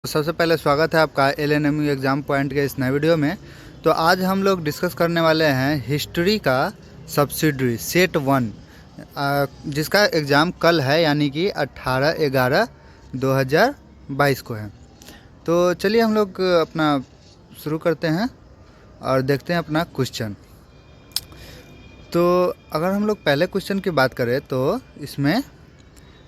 तो सबसे पहले स्वागत है आपका एलएनएमयू एग्ज़ाम पॉइंट के इस नए वीडियो में। तो आज हम लोग डिस्कस करने वाले हैं हिस्ट्री का सब्सिडरी सेट 1, जिसका एग्ज़ाम कल है, यानी कि 18/11/2022 को है। तो चलिए हम लोग अपना शुरू करते हैं और देखते हैं अपना क्वेश्चन। तो अगर हम लोग पहले क्वेश्चन की बात करें तो इसमें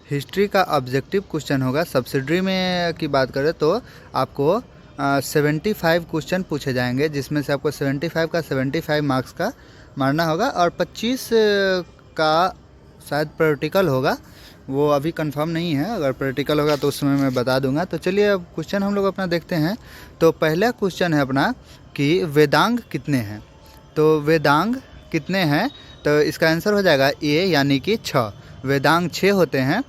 हिस्ट्री का ऑब्जेक्टिव क्वेश्चन होगा। सब्सिडरी में की बात करें तो आपको 75 क्वेश्चन पूछे जाएंगे, जिसमें से आपको 75 का 75 मार्क्स का मारना होगा और 25 का शायद प्रैक्टिकल होगा। वो अभी कंफर्म नहीं है, अगर प्रैक्टिकल होगा तो उस समय मैं बता दूंगा। तो चलिए अब क्वेश्चन हम लोग अपना देखते हैं। तो पहला क्वेश्चन है अपना कि वेदांग कितने हैं। तो वेदांग कितने हैं, तो इसका आंसर हो जाएगा ए, यानी कि 6। वेदांग 6 होते हैं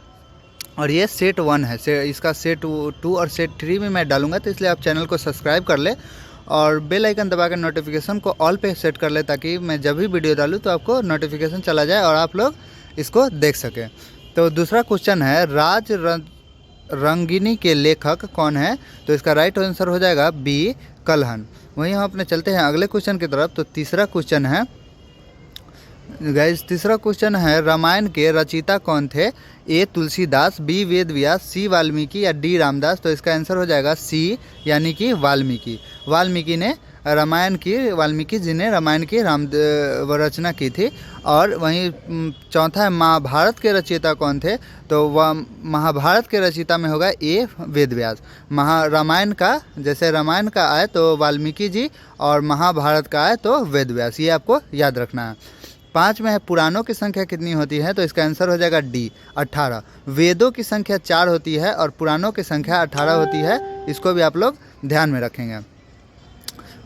और ये सेट 1 है। इसका सेट 2 और सेट 3 में मैं डालूंगा, तो इसलिए आप चैनल को सब्सक्राइब कर ले और बेल आइकन दबा कर नोटिफिकेशन को ऑल पे सेट कर ले, ताकि मैं जब भी वीडियो डालूँ तो आपको नोटिफिकेशन चला जाए और आप लोग इसको देख सकें। तो दूसरा क्वेश्चन है राज रंगिनी के लेखक कौन है। तो इसका राइट आंसर हो जाएगा बी, कल्हन। वहीं हम अपने चलते हैं अगले क्वेश्चन की तरफ। तो तीसरा क्वेश्चन है गाइस, तीसरा क्वेश्चन है रामायण के रचयिता कौन थे। ए तुलसीदास, बी वेद व्यास, सी वाल्मीकि या डी रामदास। तो इसका आंसर हो जाएगा सी, यानी कि वाल्मीकि। वाल्मीकि जी ने रामायण की रचना की थी। और वहीं चौथा है महाभारत के रचयिता कौन थे। तो वह महाभारत के रचयिता में होगा ए, वेद व्यास। रामायण का, जैसे रामायण का आए तो वाल्मीकि जी और महाभारत का आए तो वेद व्यास। ये आपको याद रखना है। 5 में है पुराणों की संख्या कितनी होती है। तो इसका आंसर हो जाएगा डी, 18। वेदों की संख्या 4 होती है और पुराणों की संख्या 18 होती है। इसको भी आप लोग ध्यान में रखेंगे।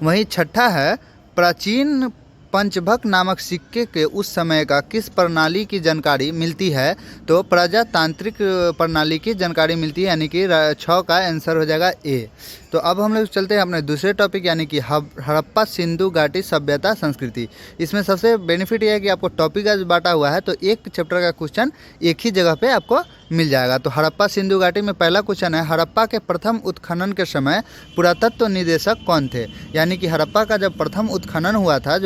वहीं छठा है प्राचीन पंचभक नामक सिक्के के उस समय का किस प्रणाली की जानकारी मिलती है। तो प्रजातांत्रिक प्रणाली की जानकारी मिलती है, यानी कि 6 का आंसर हो जाएगा ए। तो अब हम लोग चलते हैं अपने दूसरे टॉपिक, यानी कि हड़प्पा सिंधु घाटी सभ्यता संस्कृति। इसमें सबसे बेनिफिट यह है कि आपको टॉपिक आज बांटा हुआ है, तो एक चैप्टर का क्वेश्चन एक ही जगह पे आपको मिल जाएगा। तो हड़प्पा सिंधु घाटी में पहला क्वेश्चन है हड़प्पा के प्रथम उत्खनन के समय पुरातत्व निदेशक कौन थे। यानी कि हड़प्पा का जब प्रथम उत्खनन हुआ था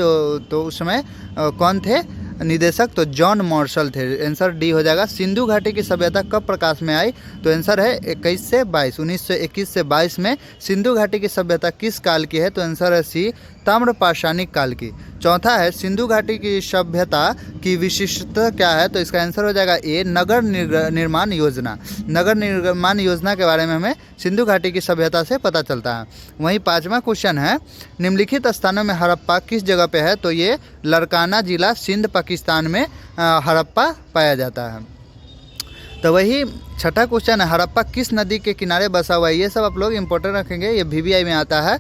तो उस समय कौन थे निदेशक। तो जॉन मार्शल थे। आंसर डी हो जाएगा। सिंधु घाटी की सभ्यता कब प्रकाश में आई। तो आंसर है 21 से 22, 1921 से 22 में सिंधु घाटी की सभ्यता किस काल की है। तो आंसर है सी, ताम्रपाषाणिक काल की। चौथा है सिंधु घाटी की सभ्यता की विशिष्टता क्या है। तो इसका आंसर हो जाएगा ए, नगर निर्माण योजना। नगर निर्माण योजना के बारे में हमें सिंधु घाटी की सभ्यता से पता चलता है। वहीं 5वां क्वेश्चन है निम्नलिखित स्थानों में हड़प्पा किस जगह पे है। तो ये लड़काना जिला, सिंध, पाकिस्तान में हड़प्पा पाया जाता है। तो वही छठा क्वेश्चन है हड़प्पा किस नदी के किनारे बसा हुआ है। ये सब आप लोग इंपॉर्टेंट रखेंगे, ये VVI में आता है।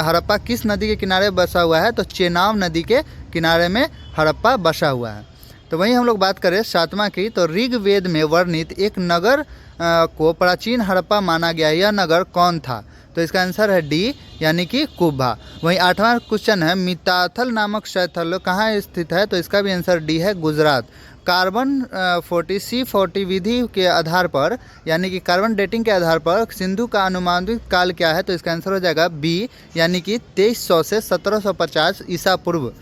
हड़प्पा किस नदी के किनारे बसा हुआ है। तो चेनाब नदी के किनारे में हड़प्पा बसा हुआ है। तो वहीं हम लोग बात करें 7वां की, तो ऋग्वेद में वर्णित एक नगर को प्राचीन हड़प्पा माना गया। यह नगर कौन था। तो इसका आंसर है डी, यानी कि कुब्बा। वहीं 8वां क्वेश्चन है मिताथल नामक शैथल कहाँ स्थित है। तो इसका भी आंसर डी है, गुजरात। कार्बन 40C40 विधि के आधार पर, यानी कि कार्बन डेटिंग के आधार पर सिंधु का अनुमानित काल क्या है। तो इसका आंसर हो जाएगा बी, यानी कि 2300 से 1750 ईसा पूर्व।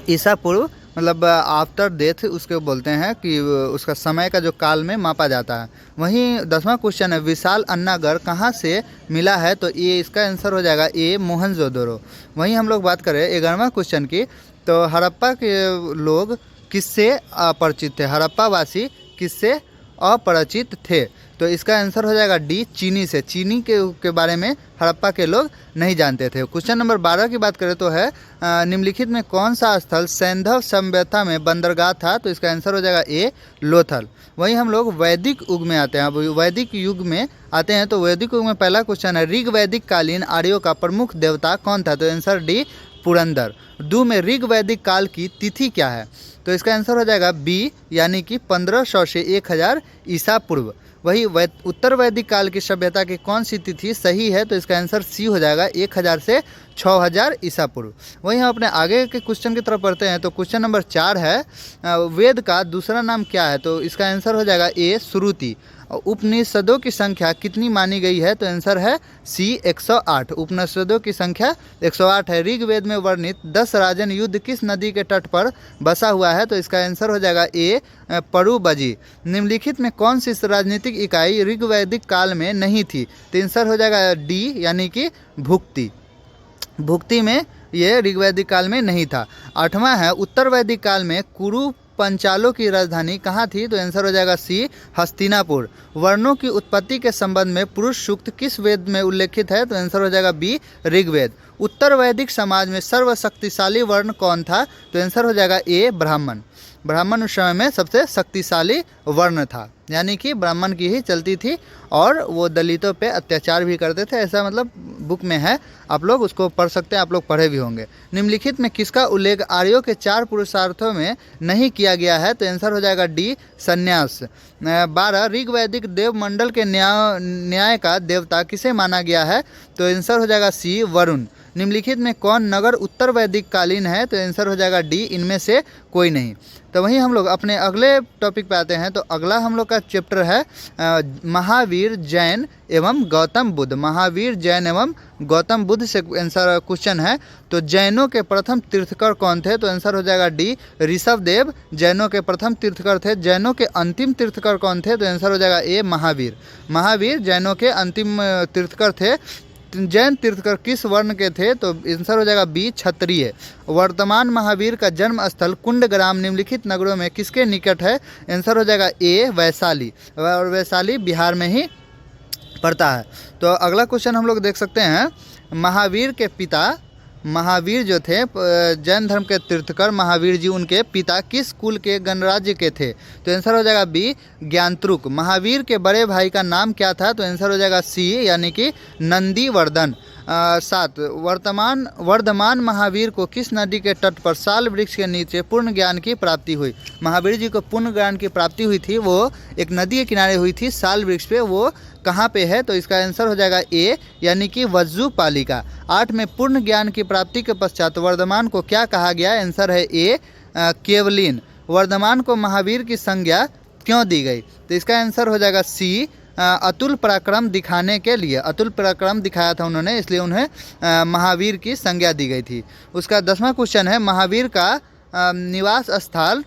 ईसा पूर्व मतलब आफ्टर डेथ उसके बोलते हैं कि उसका समय का जो काल में मापा जाता है। वहीं 10वां क्वेश्चन है विशाल अन्नागर कहाँ से मिला है। तो ये इसका आंसर हो जाएगा ए, मोहनजोदड़ो। वहीं हम लोग बात करें 11वां क्वेश्चन की, तो हड़प्पा के लोग किससे अपरिचित थे। हड़प्पा वासी किससे अपरिचित थे। तो इसका आंसर हो जाएगा डी, चीनी से। चीनी के बारे में हड़प्पा के लोग नहीं जानते थे। क्वेश्चन नंबर 12 की बात करें तो है निम्नलिखित में कौन सा स्थल सैंधव सभ्यता में बंदरगाह था। तो इसका आंसर हो जाएगा ए, लोथल। वहीं हम लोग वैदिक युग में आते हैं। अब वैदिक युग में आते हैं, तो वैदिक युग में पहला क्वेश्चन है ऋग वैदिक कालीन आर्यों का प्रमुख देवता कौन था। तो आंसर डी, पुरंदर। दू में ऋग वैदिक काल की तिथि क्या है। तो इसका आंसर हो जाएगा बी, यानी कि 1500 से 1000 ईसा पूर्व। वही उत्तर वैदिक काल की सभ्यता की कौन सी तिथि सही है। तो इसका आंसर सी हो जाएगा 1000 से 6000 ईसा पूर्व। वहीं हम अपने आगे के क्वेश्चन की तरफ पढ़ते हैं। तो क्वेश्चन नंबर 4 है वेद का दूसरा नाम क्या है। तो इसका आंसर हो जाएगा ए, श्रुति। और उपनिषदों की संख्या कितनी मानी गई है? तो आंसर है सी 108। उपनिषदों की संख्या 108 है। ऋग्वेद में वर्णित 10 राजन युद्ध किस नदी के तट पर बसा हुआ है? तो इसका आंसर हो जाएगा ए परुबजी। निम्नलिखित में कौन सी राजनीतिक इकाई ऋग्वैदिक काल में नहीं थी? तो आंसर हो जाएगा डी यानी कि भुक्ति। भुक्ति में ये ऋग्वैदिक काल में नहीं था। 8वां है उत्तर वैदिक काल में कुरु पंचालों की राजधानी कहाँ थी? तो आंसर हो जाएगा सी हस्तिनापुर। वर्णों की उत्पत्ति के संबंध में पुरुष सूक्त किस वेद में उल्लेखित है? तो आंसर हो जाएगा बी ऋग्वेद। उत्तर वैदिक समाज में सर्वशक्तिशाली वर्ण कौन था? तो आंसर हो जाएगा ए ब्राह्मण। ब्राह्मण उस समय में सबसे शक्तिशाली वर्ण था, यानी कि ब्राह्मण की ही चलती थी और वो दलितों पे अत्याचार भी करते थे, ऐसा मतलब बुक में है, आप लोग उसको पढ़ सकते हैं, आप लोग पढ़े भी होंगे। निम्नलिखित में किसका उल्लेख आर्यों के 4 पुरुषार्थों में नहीं किया गया है? तो आंसर हो जाएगा डी संन्यास। 12 ऋग्वैदिक देवमंडल के न्याय का देवता किसे माना गया है? तो आंसर हो जाएगा सी वरुण। निम्नलिखित में कौन नगर उत्तर वैदिक कालीन है? तो आंसर हो जाएगा डी इनमें से कोई नहीं। तो वहीं हम लोग अपने अगले टॉपिक पे आते हैं। तो अगला हम लोग का चैप्टर है महावीर जैन एवं गौतम बुद्ध। महावीर जैन एवं गौतम बुद्ध से आंसर क्वेश्चन है। तो जैनों के प्रथम तीर्थकर कौन थे? तो आंसर हो जाएगा डी ऋषभदेव जैनों के प्रथम तीर्थकर थे। जैनों के अंतिम तीर्थकर कौन थे? तो आंसर हो जाएगा ए महावीर। महावीर जैनों के अंतिम तीर्थकर थे। जैन तीर्थकर किस वर्ण के थे? तो आंसर हो जाएगा बी क्षत्रिय। वर्तमान महावीर का जन्म स्थल कुंडग्राम निम्नलिखित नगरों में किसके निकट है? आंसर हो जाएगा ए वैशाली, और वैशाली बिहार में ही पड़ता है। तो अगला क्वेश्चन हम लोग देख सकते हैं। महावीर के पिता, महावीर जो थे जैन धर्म के तीर्थकर महावीर जी, उनके पिता किस कुल के गणराज्य के थे? तो आंसर हो जाएगा बी ज्ञानत्रुक। महावीर के बड़े भाई का नाम क्या था? तो आंसर हो जाएगा सी यानी कि नंदीवर्धन। 7 वर्धमान महावीर को किस नदी के तट पर साल वृक्ष के नीचे पूर्ण ज्ञान की प्राप्ति हुई? महावीर जी को पूर्ण ज्ञान की प्राप्ति हुई थी, वो एक नदी के किनारे हुई थी साल वृक्ष पे। वो कहाँ पे है? तो इसका आंसर हो जाएगा ए यानी कि वज्जुपालिका। 8 में पूर्ण ज्ञान की प्राप्ति के पश्चात वर्धमान को क्या कहा गया? आंसर है ए केवलिन। वर्धमान को महावीर की संज्ञा क्यों दी गई? तो इसका आंसर हो जाएगा सी अतुल पराक्रम दिखाने के लिए। अतुल पराक्रम दिखाया था उन्होंने, इसलिए उन्हें महावीर की संज्ञा दी गई थी। उसका 10वां क्वेश्चन है महावीर का निवास स्थल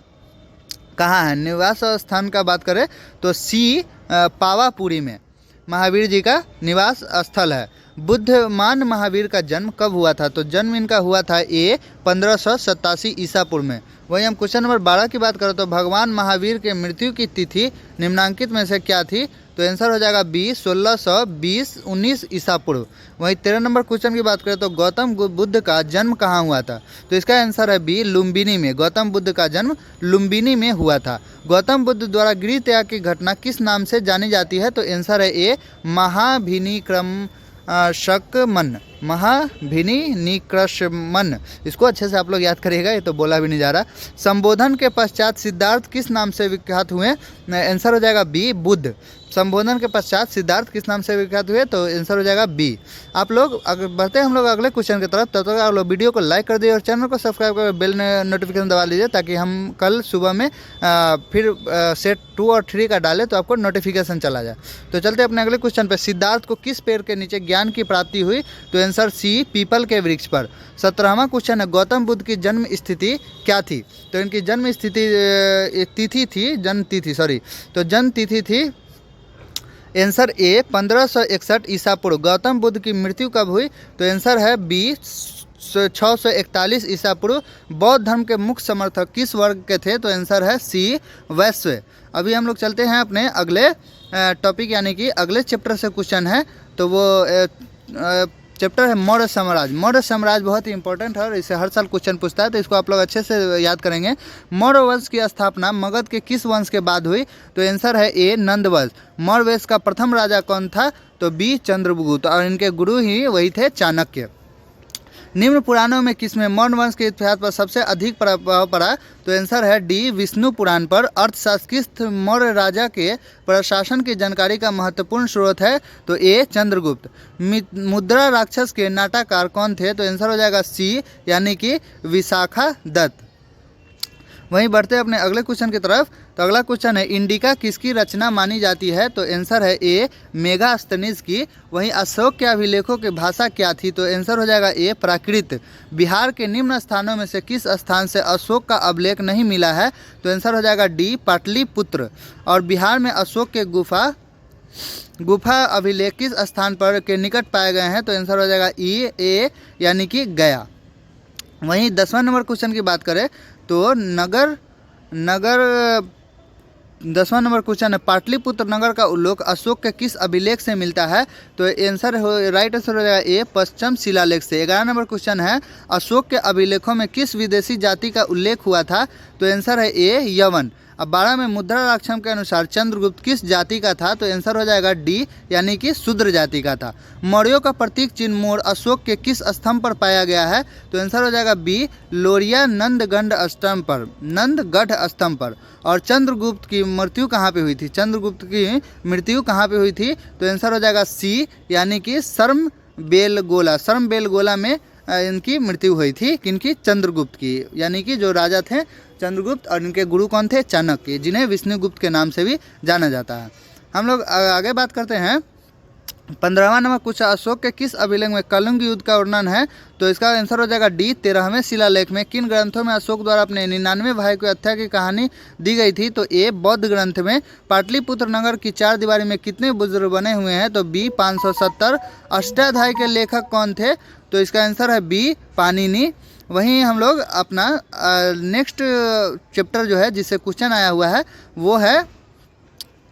कहाँ है? निवास स्थान का बात करें तो सी पावापुरी में महावीर जी का निवास स्थल है। बुद्धमान महावीर का जन्म कब हुआ था? तो जन्म इनका हुआ था ए 1587 ईसा पूर्व में। वहीं हम क्वेश्चन नंबर 12 की बात करें तो भगवान महावीर के मृत्यु की तिथि निम्नांकित में से क्या थी? तो आंसर हो जाएगा बी 1620-19 ईसा पूर्व। वहीं 13 नंबर क्वेश्चन की बात करें तो गौतम बुद्ध का जन्म कहाँ हुआ था? तो इसका आंसर है बी लुम्बिनी में। गौतम बुद्ध का जन्म लुम्बिनी में हुआ था। गौतम बुद्ध द्वारा गृह त्याग की घटना किस नाम से जानी जाती है? तो आंसर है ए महाभिनिक्रम शकमन। महाभिनिक्रमन, इसको अच्छे से आप लोग याद करिएगा, ये तो बोला भी नहीं जा रहा। संबोधन के पश्चात सिद्धार्थ किस नाम से विख्यात हुए? आंसर हो जाएगा बी बुद्ध। संबोधन के पश्चात सिद्धार्थ किस नाम से विख्यात हुए? तो आंसर हो जाएगा बी। आप लोग अगर बढ़ते हैं हम लोग अगले क्वेश्चन की तरफ, तब तक आप लोग वीडियो को लाइक कर दीजिए और चैनल को सब्सक्राइब कर बेल नोटिफिकेशन दबा लीजिए, ताकि हम कल सुबह में फिर सेट 2 और 3 का डालें तो आपको नोटिफिकेशन चला जाए। तो चलते अपने अगले क्वेश्चन पर। सिद्धार्थ को किस पेड़ के नीचे ज्ञान की प्राप्ति हुई? तो आंसर सी पीपल के वृक्ष पर। 17वां क्वेश्चन है गौतम बुद्ध की जन्म स्थिति क्या थी? तो इनकी जन्म स्थिति जन्म तिथि थी आंसर ए 1561 ईसा पूर्व। गौतम बुद्ध की मृत्यु कब हुई? तो आंसर है बी 641 ईसा पूर्व। बौद्ध धर्म के मुख्य समर्थक किस वर्ग के थे? तो आंसर है सी वैश्य। अभी हम लोग चलते हैं अपने अगले टॉपिक यानी कि अगले चैप्टर से क्वेश्चन है। तो वो चैप्टर है मौर्य साम्राज्य। मौर्य साम्राज्य बहुत ही इंपॉर्टेंट है और इसे हर साल क्वेश्चन पूछता है, तो इसको आप लोग अच्छे से याद करेंगे। मौर्य वंश की स्थापना मगध के किस वंश के बाद हुई? तो आंसर है ए नंद वंश। मौर्य वंश का प्रथम राजा कौन था? तो बी चंद्रगुप्त, और इनके गुरु ही वही थे चाणक्य। निम्न पुराणों में किसमें मौर्य वंश के इतिहास पर सबसे अधिक प्रभाव पड़ा? तो आंसर है डी विष्णु पुराण पर। अर्थशास्त्र किस मौर्य राजा के प्रशासन की जानकारी का महत्वपूर्ण स्रोत है? तो ए चंद्रगुप्त। मुद्रा राक्षस के नाटककार कौन थे? तो आंसर हो जाएगा सी यानी कि विशाखा दत्त। वहीं बढ़ते हैं अपने अगले क्वेश्चन की तरफ। तो अगला क्वेश्चन है इंडिका किसकी रचना मानी जाती है? तो आंसर है ए मेगास्थनीज की। वहीं अशोक के अभिलेखों की भाषा क्या थी? तो आंसर हो जाएगा ए प्राकृत। बिहार के निम्न स्थानों में से किस स्थान से अशोक का अभिलेख नहीं मिला है? तो आंसर हो जाएगा डी पाटलिपुत्र। और बिहार में अशोक के गुफा अभिलेख किस स्थान पर के निकट पाए गए हैं? तो आंसर हो जाएगा ई ए यानी कि गया। वहीं 10वां नंबर क्वेश्चन की बात करें तो नगर 10वां नंबर क्वेश्चन है पाटलिपुत्र नगर का उल्लेख अशोक के किस अभिलेख से मिलता है? तो राइट आंसर हो जाएगा ए पश्चिम शिलालेख से। 11 नंबर क्वेश्चन है अशोक के अभिलेखों में किस विदेशी जाति का उल्लेख हुआ था? तो आंसर है ए यवन। अब 12 में मुद्रा राक्षम के अनुसार चंद्रगुप्त किस जाति का था? तो आंसर हो जाएगा डी यानी कि शूद्र जाति का था। मौर्यों का प्रतीक चिन्ह मोड़ अशोक के किस स्तंभ पर पाया गया है? तो आंसर हो जाएगा बी लोरिया नंदगढ़ स्तंभ पर। और चंद्रगुप्त की मृत्यु कहाँ पे हुई थी? चंद्रगुप्त की मृत्यु कहाँ पे हुई थी? तो आंसर हो जाएगा सी यानी कि सरमबेलगोला में इनकी मृत्यु हुई थी। किनकी? चंद्रगुप्त की, यानी कि जो राजा थे चंद्रगुप्त और इनके गुरु कौन थे? चाणक्य, जिन्हें विष्णुगुप्त के नाम से भी जाना जाता है। हम लोग आगे बात करते हैं। 15वां नंबर कुछ अशोक के किस अभिलेख में कलिंग युद्ध का वर्णन है? तो इसका आंसर हो जाएगा डी 13वें शिलालेख में। किन ग्रंथों में अशोक द्वारा अपने 99 भाई की हत्या की कहानी दी गई थी? तो ए बौद्ध ग्रंथ में। पाटलिपुत्र नगर की 4 दीवारी में कितने बुजुर्ग बने हुए हैं? तो बी 570। अष्टाध्यायी के लेखक कौन थे? तो इसका आंसर है बी पाणिनि। वहीं हम लोग अपना नेक्स्ट चैप्टर जो है जिससे क्वेश्चन आया हुआ है वो है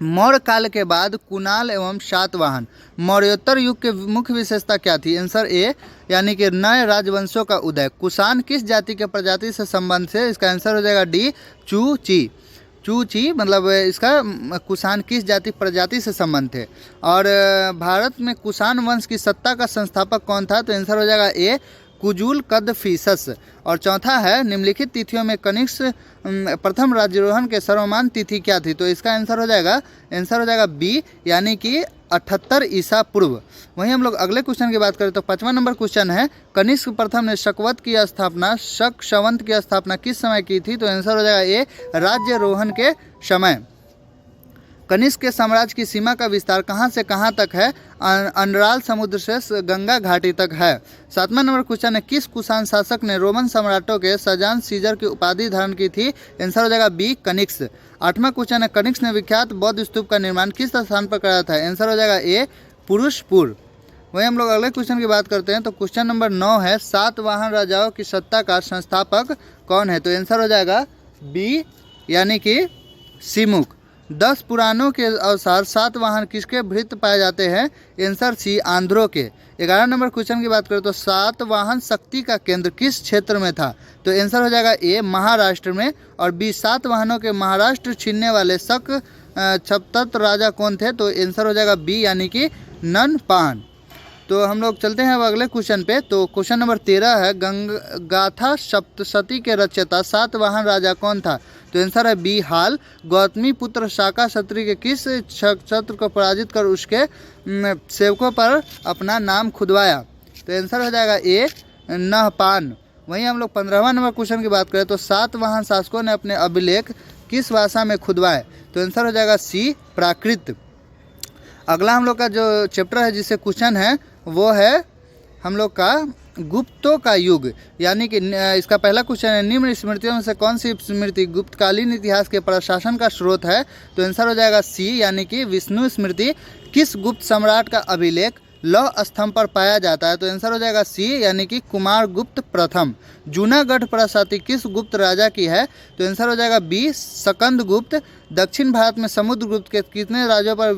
मौर्य काल के बाद कुणाल एवं सातवाहन। मौर्योत्तर युग के मुख्य विशेषता क्या थी? आंसर ए यानी कि नए राजवंशों का उदय। कुषाण किस जाति के प्रजाति से संबंध से? इसका आंसर हो जाएगा डी चूची मतलब इसका कुषाण किस जाति प्रजाति से संबंध थे। और भारत में कुषाण वंश की सत्ता का संस्थापक कौन था? तो आंसर हो जाएगा ए कुजुल कदफिसस। और चौथा है निम्नलिखित तिथियों में कनिष्क प्रथम राज्यारोहण के सर्वमान्य तिथि क्या थी? तो इसका आंसर हो जाएगा बी यानी कि 78 ईसा पूर्व। वहीं हम लोग अगले क्वेश्चन की बात करें तो 5वां नंबर क्वेश्चन है कनिष्क प्रथम ने शकवत की स्थापना शक की स्थापना किस समय की थी? तो आंसर हो जाएगा ए राज्यारोहण के समय। कनिष्क के साम्राज्य की सीमा का विस्तार कहाँ से कहाँ तक है? अंडराल समुद्र से गंगा घाटी तक है। 7वां नंबर क्वेश्चन है किस कुषाण शासक ने रोमन सम्राटों के सजान सीजर की उपाधि धारण की थी? आंसर हो जाएगा बी कनिष्क। 8वां क्वेश्चन है कनिष्क ने विख्यात बौद्ध स्तूप का निर्माण किस स्थान पर कराया था? आंसर हो जाएगा ए पुरुषपुर। वहीं हम लोग अगले क्वेश्चन की बात करते हैं तो क्वेश्चन नंबर 9 है सातवाहन राजाओं की सत्ता का संस्थापक कौन है? तो आंसर हो जाएगा बी यानी कि सिमुक। 10 पुराणों के अनुसार सातवाहन किसके भृत्य पाए जाते हैं? आंसर सी आंध्रों के। 11 नंबर क्वेश्चन की बात करें तो सातवाहन शक्ति का केंद्र किस क्षेत्र में था? तो आंसर हो जाएगा ए महाराष्ट्र में। और बी सातवाहनों के महाराष्ट्र छीनने वाले शक छप्तत राजा कौन थे? तो आंसर हो जाएगा बी यानी कि ननपान। तो हम लोग चलते हैं अब अगले क्वेश्चन पे। तो क्वेश्चन नंबर 13 है गाथा सप्तशती के रचयिता सातवाहन राजा कौन था? तो आंसर है बी हाल। गौतमी पुत्र शाका क्षत्रिय के किस क्षत्र को पराजित कर उसके सेवकों पर अपना नाम खुदवाया? तो आंसर हो जाएगा ए नहपान। वहीं हम लोग 15वां नंबर क्वेश्चन की बात करें तो सातवाहन शासकों ने अपने अभिलेख किस भाषा में खुदवाए? तो आंसर हो जाएगा सी प्राकृत। अगला हम लोग का जो चैप्टर है जिससे क्वेश्चन है वो है हम लोग का गुप्तों का युग, यानी कि इसका पहला क्वेश्चन है निम्न स्मृतियों में से कौन सी स्मृति गुप्तकालीन इतिहास के प्रशासन का स्रोत है? तो आंसर हो जाएगा सी यानी कि विष्णु स्मृति। किस गुप्त सम्राट का अभिलेख लौह स्तंभ पर पाया जाता है? तो आंसर हो जाएगा सी यानी कि कुमार गुप्त प्रथम। जूनागढ़ प्रासादी किस गुप्त राजा की है? तो आंसर हो जाएगा बी सकंद गुप्त। दक्षिण भारत में समुद्रगुप्त के कितने राज्यों पर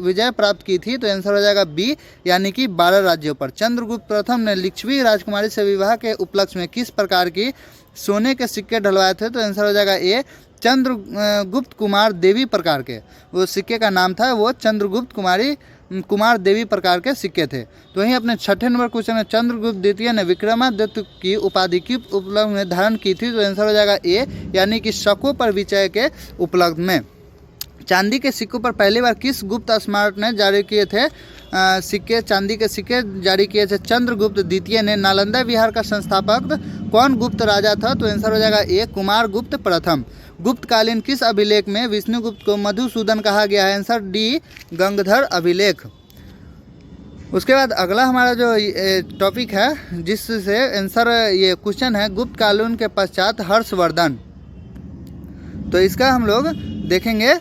विजय प्राप्त की थी? तो आंसर हो जाएगा बी यानी कि 12 राज्यों पर। चंद्रगुप्त प्रथम ने लिच्छवी राजकुमारी से विवाह के उपलक्ष्य में किस प्रकार की सोने के सिक्के ढलवाए थे? तो आंसर हो जाएगा ए चंद्रगुप्त कुमार देवी प्रकार के। वो सिक्के का नाम था वो चंद्रगुप्त कुमार देवी प्रकार के सिक्के थे। तो वहीं अपने 6ठे नंबर क्वेश्चन में चंद्रगुप्त द्वितीय ने विक्रमादित्य की उपाधि की उपलब्ध में धारण की थी? तो आंसर हो जाएगा ए यानी कि शकों पर विजय के उपलब्ध में। चांदी के सिक्कों पर पहली बार किस गुप्त स्मारक ने जारी किए थे सिक्के? चांदी के सिक्के जारी किए थे चंद्रगुप्त द्वितीय ने। नालंदा विहार का संस्थापक कौन गुप्त राजा था? तो आंसर हो जाएगा ए कुमार गुप्त प्रथम। गुप्तकालीन किस अभिलेख में विष्णुगुप्त को मधुसूदन कहा गया है? आंसर डी गंगधर अभिलेख। उसके बाद अगला हमारा जो टॉपिक है जिससे आंसर ये क्वेश्चन है गुप्त कालीन के पश्चात हर्षवर्धन। तो इसका हम लोग देखेंगे।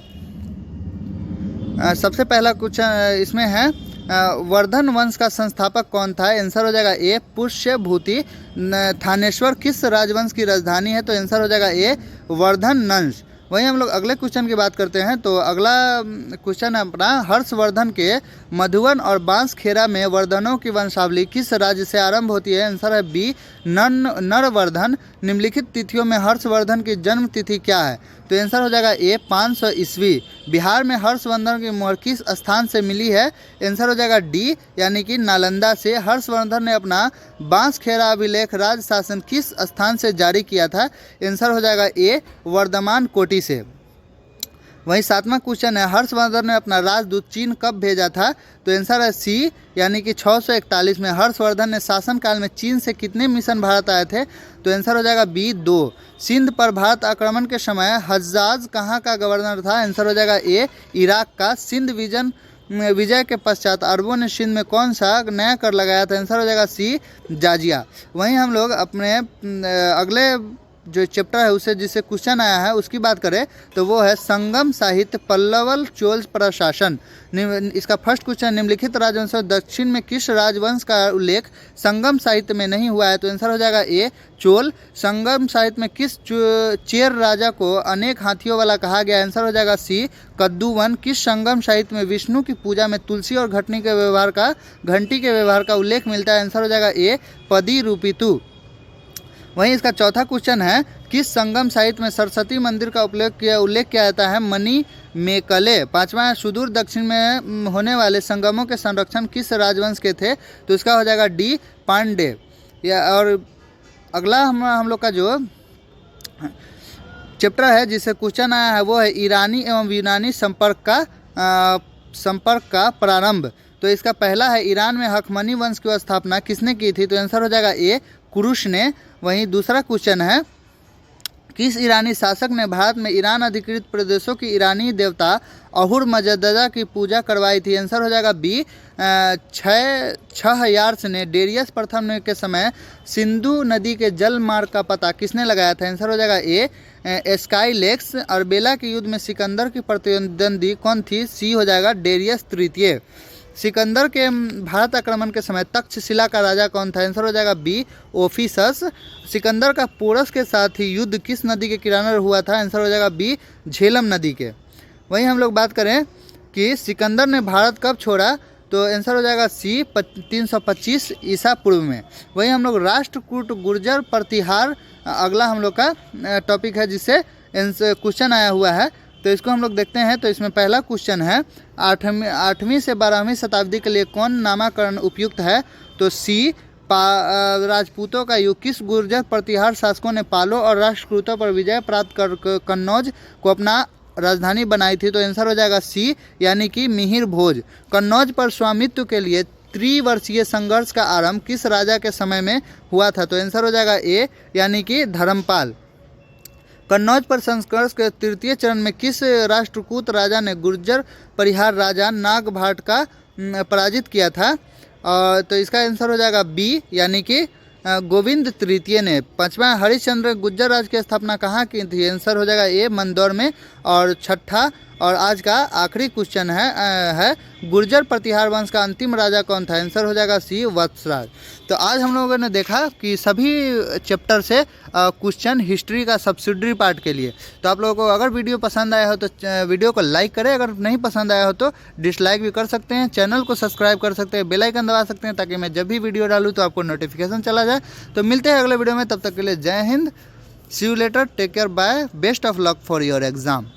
सबसे पहला क्वेश्चन इसमें है वर्धन वंश का संस्थापक कौन था? आंसर हो जाएगा ए पुष्यभूति। थानेश्वर किस राजवंश की राजधानी है? तो आंसर हो जाएगा ए वर्धनवंश। वहीं हम लोग अगले क्वेश्चन की बात करते हैं। तो अगला क्वेश्चन है अपना हर्षवर्धन के मधुवन और बांसखेड़ा में वर्धनों की वंशावली किस राज्य से आरंभ होती है? आंसर है बी नरवर्धन। निम्नलिखित तिथियों में हर्षवर्धन की जन्म तिथि क्या है? तो आंसर हो जाएगा ए 500 ईस्वी। बिहार में हर्षवर्धन की मोहर किस स्थान से मिली है? आंसर हो जाएगा डी यानी कि नालंदा से। हर्षवर्धन ने अपना बांसखेड़ा अभिलेख राज शासन किस स्थान से जारी किया था? आंसर हो जाएगा ए वर्धमान कोटि से। वहीं 7वां क्वेश्चन है हर्षवर्धन ने अपना राजदूत चीन कब भेजा था? तो आंसर है सी यानी कि 641 में। हर्षवर्धन ने शासनकाल में चीन से कितने मिशन भारत आए थे? तो आंसर हो जाएगा बी 2। सिंध पर भारत आक्रमण के समय हज्जाज कहाँ का गवर्नर था? आंसर हो जाएगा ए इराक का। सिंध विजय के पश्चात अरबों ने सिंध में कौन सा नया कर लगाया था? आंसर हो जाएगा सी जाजिया। वहीं हम लोग अपने अगले जो चैप्टर है उसे जिससे क्वेश्चन आया है उसकी बात करें तो वो है संगम साहित्य पल्लवल चोल प्रशासन। इसका फर्स्ट क्वेश्चन निम्नलिखित राजवंशों दक्षिण में किस राजवंश का उल्लेख संगम साहित्य में नहीं हुआ है? तो आंसर हो जाएगा ए चोल। संगम साहित्य में किस चेर राजा को अनेक हाथियों वाला कहा गया? आंसर हो जाएगा सी कद्दूवन। किस संगम साहित्य में विष्णु की पूजा में तुलसी और घंटी के व्यवहार का उल्लेख मिलता है? आंसर हो जाएगा ए पदी रूपितु। वहीं इसका चौथा क्वेश्चन है किस संगम साहित्य में सरस्वती मंदिर का उल्लेख किया जाता है? मणि मेकले। 5वां सुदूर दक्षिण में होने वाले संगमों के संरक्षण किस राजवंश के थे? तो इसका हो जाएगा डी पांडे। और अगला हम लोग का जो चैप्टर है जिससे क्वेश्चन आया है वो है ईरानी एवं यूनानी संपर्क का प्रारंभ। तो इसका पहला है ईरान में हखमनी वंश की स्थापना किसने की थी? तो आंसर हो जाएगा ए कुरुश ने। वहीं दूसरा क्वेश्चन है किस ईरानी शासक ने भारत में ईरान अधिकृत प्रदेशों की ईरानी देवता अहुर मजददा की पूजा करवाई थी? आंसर हो जाएगा बी 6 ने। डेरियस प्रथम के समय सिंधु नदी के जल मार्ग का पता किसने लगाया था? आंसर हो जाएगा ए स्काईलेक्स। अर्बेला के युद्ध में सिकंदर की प्रतिद्वंदी कौन थी? सी हो जाएगा डेरियस तृतीय। सिकंदर के भारत आक्रमण के समय तक्षशिला का राजा कौन था? आंसर हो जाएगा बी ओफिसस। सिकंदर का पोरस के साथ ही युद्ध किस नदी के किनारे हुआ था? आंसर हो जाएगा बी झेलम नदी के। वहीं हम लोग बात करें कि सिकंदर ने भारत कब छोड़ा? तो आंसर हो जाएगा सी 325 ईसा पूर्व में। वहीं हम लोग राष्ट्रकूट गुर्जर प्रतिहार अगला हम लोग का टॉपिक है जिससे क्वेश्चन आया हुआ है। तो इसको हम लोग देखते हैं। तो इसमें पहला क्वेश्चन है 8वीं से 12वीं शताब्दी के लिए कौन नामकरण उपयुक्त है? तो सी राजपूतों का युग। किस गुर्जर प्रतिहार शासकों ने पालो और राष्ट्रकूटों पर विजय प्राप्त कर कन्नौज को अपना राजधानी बनाई थी? तो आंसर हो जाएगा सी यानी कि मिहिर भोज। कन्नौज पर स्वामित्व के लिए त्रिवर्षीय संघर्ष का आरंभ किस राजा के समय में हुआ था? तो आंसर हो जाएगा ए यानी कि धर्मपाल। कन्नौज पर संघर्ष के तृतीय चरण में किस राष्ट्रकूट राजा ने गुर्जर परिहार राजा नागभाट का पराजित किया था? तो इसका आंसर हो जाएगा बी यानी कि गोविंद तृतीय ने। 5वां हरिश्चंद्र गुर्जर राज की स्थापना कहाँ की थी? आंसर हो जाएगा ए मंदौर में। और छठा और आज का आखिरी क्वेश्चन है गुर्जर प्रतिहार वंश का अंतिम राजा कौन था? आंसर हो जाएगा सी वत्सराज। तो आज हम लोगों ने देखा कि सभी चैप्टर से क्वेश्चन हिस्ट्री का सब्सिडरी पार्ट के लिए। तो आप लोगों को अगर वीडियो पसंद आया हो तो वीडियो को लाइक करें, अगर नहीं पसंद आया हो तो डिसलाइक भी कर सकते हैं। चैनल को सब्सक्राइब कर सकते हैं, बेल आइकन दबा सकते हैं ताकि मैं जब भी वीडियो डालूँ तो आपको नोटिफिकेशन चला जाए। तो मिलते हैं अगले वीडियो में, तब तक के लिए जय Hind, see you later, take care, bye, best of luck for your exam.